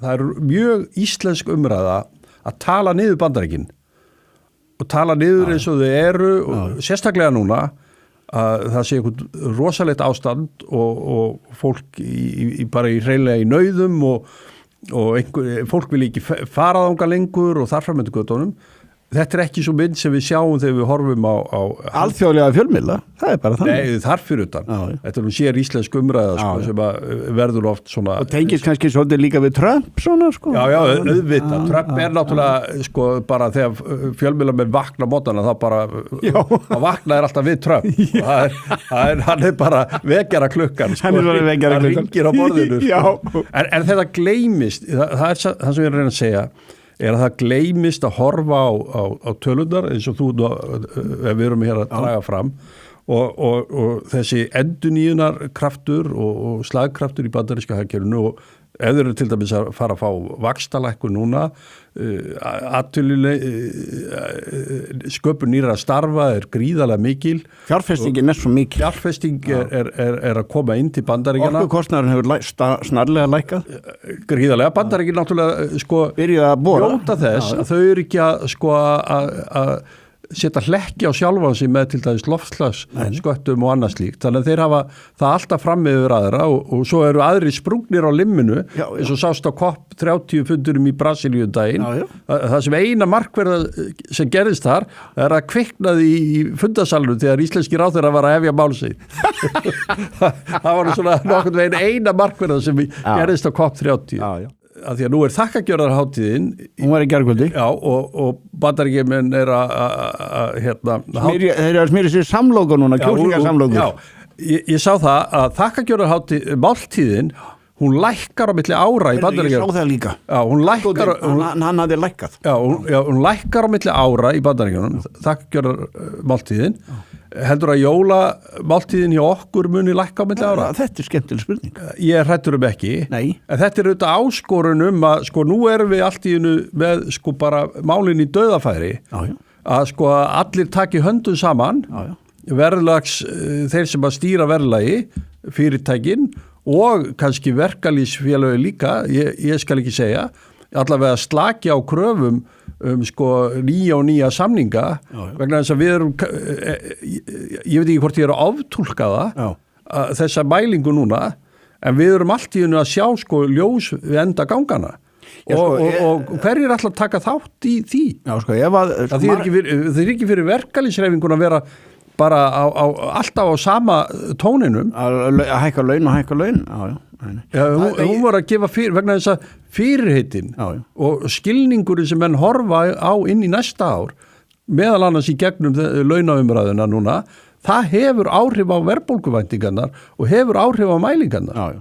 það er mjög íslensk umræða að tala niður Bandaríkin og tala niður eins og þau eru og sérstaklega núna að það sé eitthvað rosalegt ástand og fólk bara hreinlega í nauðum og fólk vil ekki fara þangað lengur og þar fram eftir götunum. Þetta er ekki svo mynd sem við sjáum þegar við horfum á alþjóðlega fjölmiðla, það er bara þannig. Nei, þar fyrir utan. Þetta er sér íslensk umræða sko, sem verður oft svona... Og tengist kannski svolítið líka við Trump svona sko? Já, auðvitað. Trump er náttúrulega sko bara þegar fjölmiðla með vakna mótana þá bara, að vakna er alltaf við Trump. Hann er bara vekjara klukkan. Sko. Hann er bara vekjara klukkan. Hann ringir á borðinu. En þetta gleymist, það er það sem ég er að reyna að segja, er að það gleymist að horfa á tölurnar eins og þú við erum hér að draga fram og þessi endurnýjunar kraftur og slagkraftur í bandaríska hagkerfinu og ef þeir eru til dæmis að fara að fá vaxtalækkun núna sköpun nýrra starfa er gríðarlega mikil. Fjárfestingin er svo mikil. Fjárfesting er að koma inn til Bandaríkjanna. Orkukostnaðurinn hefur snarlega lækkað. Gríðarlega. Bandaríkin náttúrulega sko byrjuðu að bora. Jóta þess að þau eru ekki að sko að setja hlekki á sjálfan sig með til dæmis loftslagssköttum og annað slíkt. Þannig að þeir hafa það alltaf fram yfir aðra og svo eru aðri sprungnir á limminu eins og sást á COP30 fundurum í Brasilíu daginn. Það sem eina markverða sem gerðist þar er að kviknaði í fundasalunum þegar íslenski ráðherra var að hefja mál sig. Það var svona nokkurn veginn eina markverða sem gerðist á COP30. Að því að nú er þakkagjörðarhátíðin hún var í gærkvöldi og Bandaríkjamenn er að þeir eru að smíra sér samlóku núna, kjúklingasamlókur. Ég sá það að þakkagjörðarhátíð máltíðin, hún lækkar á milli ára í Bandaríkjunum. Ég sá það líka. Já, hún lækkar hann hafði lækkað. Hún lækkar á milli ára í Bandaríkjunum, þakkagjörðarmáltíðin. Heldur að jólamáltíðin hjá okkur muni lækka á milli ára? Þetta er skemmtileg spurning. Ég er hræddur ekki. Nei. En þetta er auðvitað áskorun að sko nú erum við allt í einu með sko bara málin í dauðafæri. Að sko allir taki höndum saman. Verðlags þeir sem að stýra verðlagi, fyrirtækin og kannski verkalýðsfélög líka, ég skal ekki segja, allavega slaki á kröfum sko nýja samninga vegna þess að við erum ég veit ekki hvort ég er að áftúlka það þessa mælingu núna en við erum allt í einu að sjá sko ljós við enda gangana og hverjir ætla að taka þátt í því? Já sko það er ekki fyrir verkalýðshreyfinguna að vera bara alltaf á sama tóninum að hækka laun hún var að gefa vegna þess að fyrirheitin og skilningurinn sem menn horfa á inn í næsta ár meðal annars í gegnum launaumræðuna núna það hefur áhrif á verðbólguvæntingarnar og hefur áhrif á mælingarnar